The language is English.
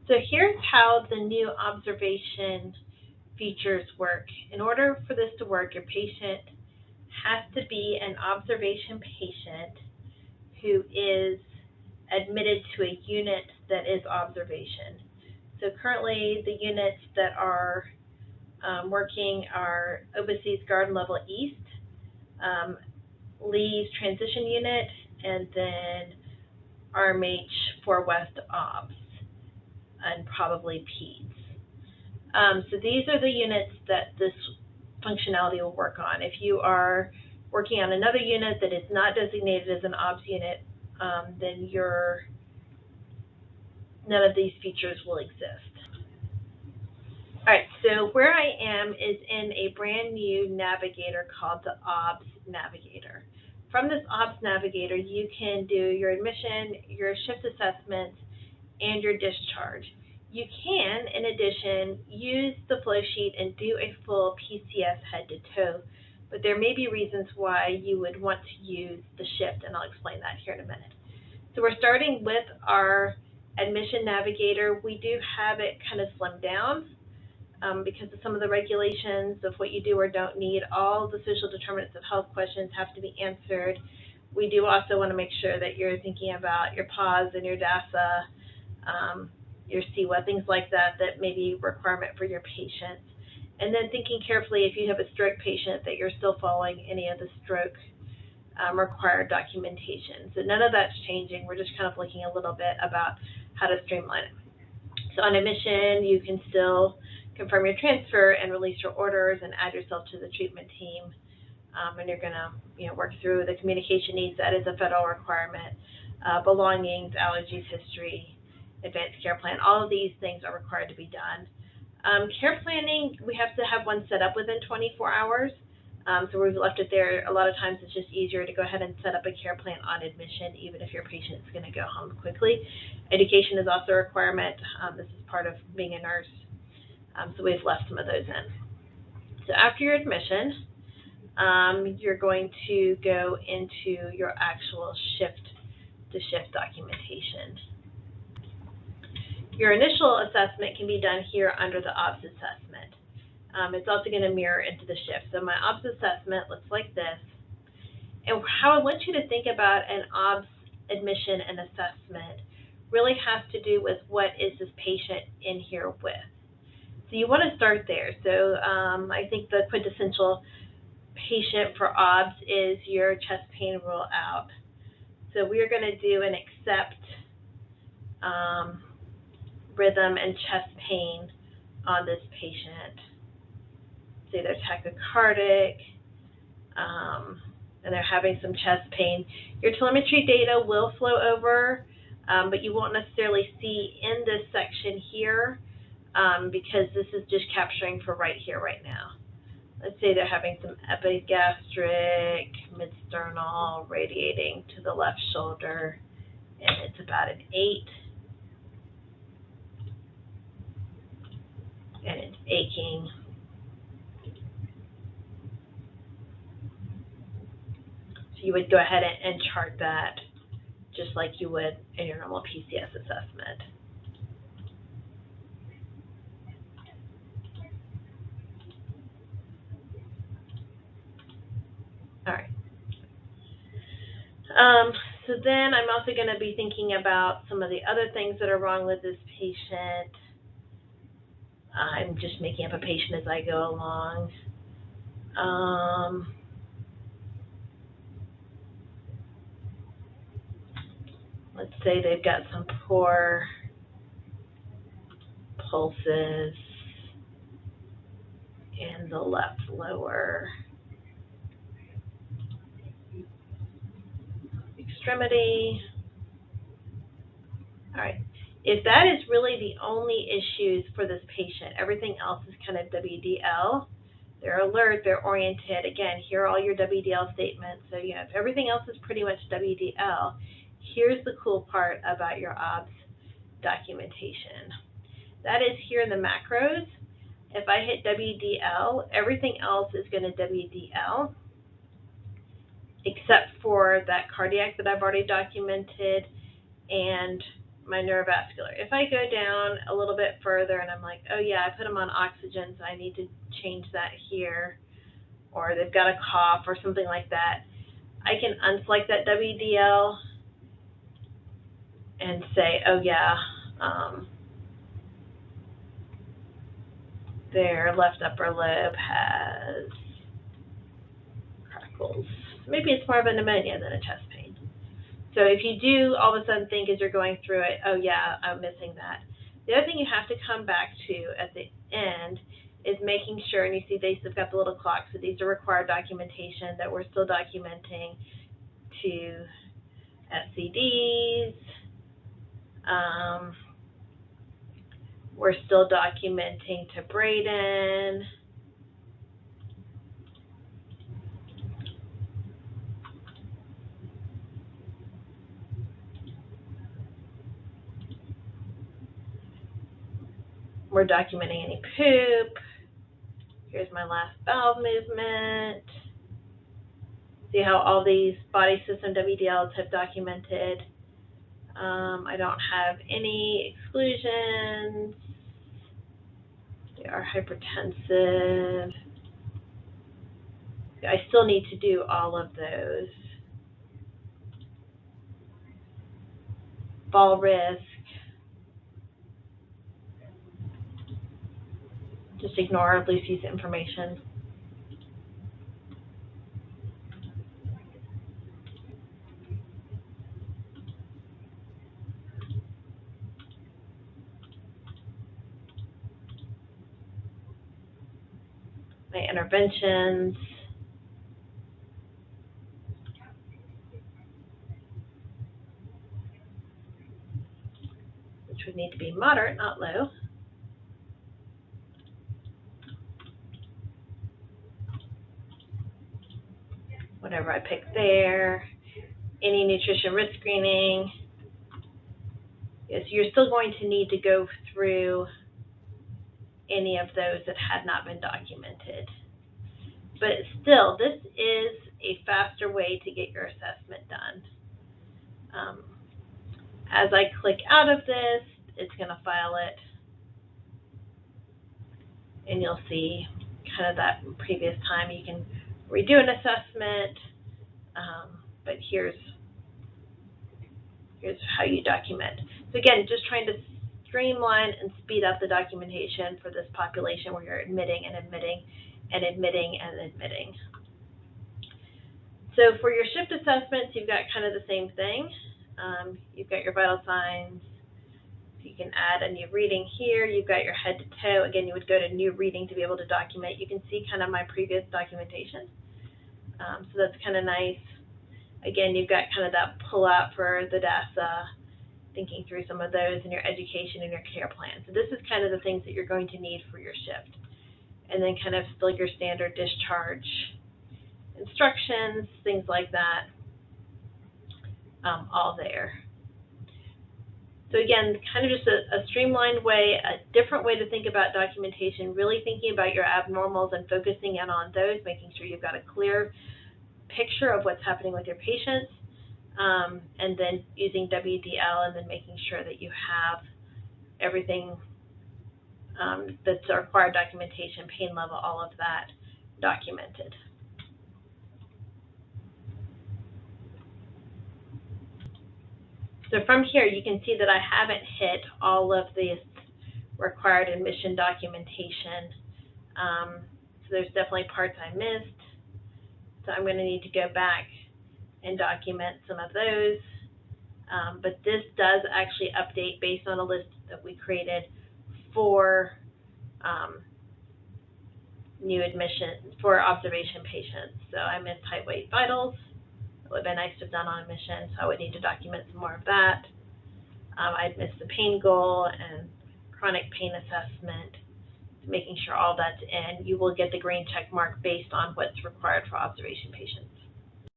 So here's how the new observation features work. In order for this to work, your patient has to be an observation patient who is admitted to a unit that is observation. So currently the units that are working are OBC's Garden Level East, Lee's Transition Unit, and then RMH 4 West OBS, and probably PEDS. So these are the units that this functionality will work on. If you are working on another unit that is not designated as an OBS unit, then none of these features will exist. All right, so where I am is in a brand new navigator called the OBS Navigator. From this OBS Navigator, you can do your admission, your shift assessments, and your discharge. You can, in addition, use the flow sheet and do a full PCS head to toe, but there may be reasons why you would want to use the shift, and I'll explain that here in a minute. So we're starting with our admission navigator. We do have it kind of slimmed down because of some of the regulations of what you do or don't need. All the social determinants of health questions have to be answered. We do also want to make sure that you're thinking about your PAWS and your DASA, your CWA, things like that, that may be a requirement for your patients. And then thinking carefully, if you have a stroke patient, that you're still following any of the stroke required documentation. So none of that's changing. We're just kind of looking a little bit about how to streamline it. So on admission, you can still confirm your transfer and release your orders and add yourself to the treatment team. And you're going to work through the communication needs. That is a federal requirement. Belongings, allergies, history, advanced care plan, all of these things are required to be done. Care planning, we have to have one set up within 24 hours. So we've left it there. A lot of times it's just easier to go ahead and set up a care plan on admission, even if your patient is going to go home quickly. Education is also a requirement. This is part of being a nurse. So we've left some of those in. So after your admission, you're going to go into your actual shift-to-shift documentation. Your initial assessment can be done here under the OBS assessment. It's also going to mirror into the shift. So my OBS assessment looks like this. And how I want you to think about an OBS admission and assessment really has to do with what is this patient in here with. So you want to start there. So I think the quintessential patient for OBS is your chest pain rule out. So we are going to do an accept rhythm and chest pain on this patient. Say they're tachycardic and they're having some chest pain. Your telemetry data will flow over, but you won't necessarily see in this section here because this is just capturing for right here, right now. Let's say they're having some epigastric, mid-sternal, radiating to the left shoulder, and it's about an 8. And it's aching. So you would go ahead and chart that just like you would in your normal PCS assessment. All right. So then I'm also going to be thinking about some of the other things that are wrong with this patient. I'm just making up a patient as I go along. Let's say they've got some poor pulses in the left lower extremity. All right. If that is really the only issues for this patient, everything else is kind of WDL. They're alert, they're oriented. Again, here are all your WDL statements. So if everything else is pretty much WDL, here's the cool part about your OBS documentation. That is here in the macros. If I hit WDL, everything else is going to WDL, except for that cardiac that I've already documented and my neurovascular. If I go down a little bit further and I'm like, oh yeah, I put them on oxygen, so I need to change that here, or they've got a cough or something like that, I can unselect that WDL and say, oh yeah, their left upper lobe has crackles. Maybe it's more of a pneumonia than a chest pain. So if you do all of a sudden think as you're going through it, oh yeah, I'm missing that. The other thing you have to come back to at the end is making sure, and you see they've got the little clock, so these are required documentation that we're still documenting to SCDs. We're still documenting to Braden. We're documenting any poop. Here's my last bowel movement. See how all these body system WDLs have documented. I don't have any exclusions. They are hypertensive. I still need to do all of those. Fall risk. Just ignore Lucy's information. My interventions. Which would need to be moderate, not low. Whatever I pick there. Any nutrition risk screening. Yes, you're still going to need to go through any of those that had not been documented. But still, this is a faster way to get your assessment done. As I click out of this, it's going to file it, and you'll see kind of that previous time. You can redo an assessment, but here's how you document. So again, just trying to streamline and speed up the documentation for this population where you're admitting and admitting and admitting and admitting. So for your shift assessments, you've got kind of the same thing. You've got your vital signs. So you can add a new reading here. You've got your head to toe. Again, you would go to new reading to be able to document. You can see kind of my previous documentation. So that's kind of nice. Again, you've got kind of that pull out for the DASA, thinking through some of those in your education and your care plan. So this is kind of the things that you're going to need for your shift. And then kind of still your standard discharge instructions, things like that, all there. So again, kind of just a streamlined way, a different way to think about documentation, really thinking about your abnormals and focusing in on those, making sure you've got a clear picture of what's happening with your patients, and then using WDL and then making sure that you have everything that's required documentation, pain level, all of that documented. So from here, you can see that I haven't hit all of the required admission documentation. So there's definitely parts I missed. So I'm going to need to go back and document some of those. But this does actually update based on a list that we created for new admission, for observation patients. So I missed height, weight, vitals. It would have been nice to have done on admission, so I would need to document some more of that. I'd missed the pain goal and chronic pain assessment, making sure all that's in. You will get the green check mark based on what's required for observation patients.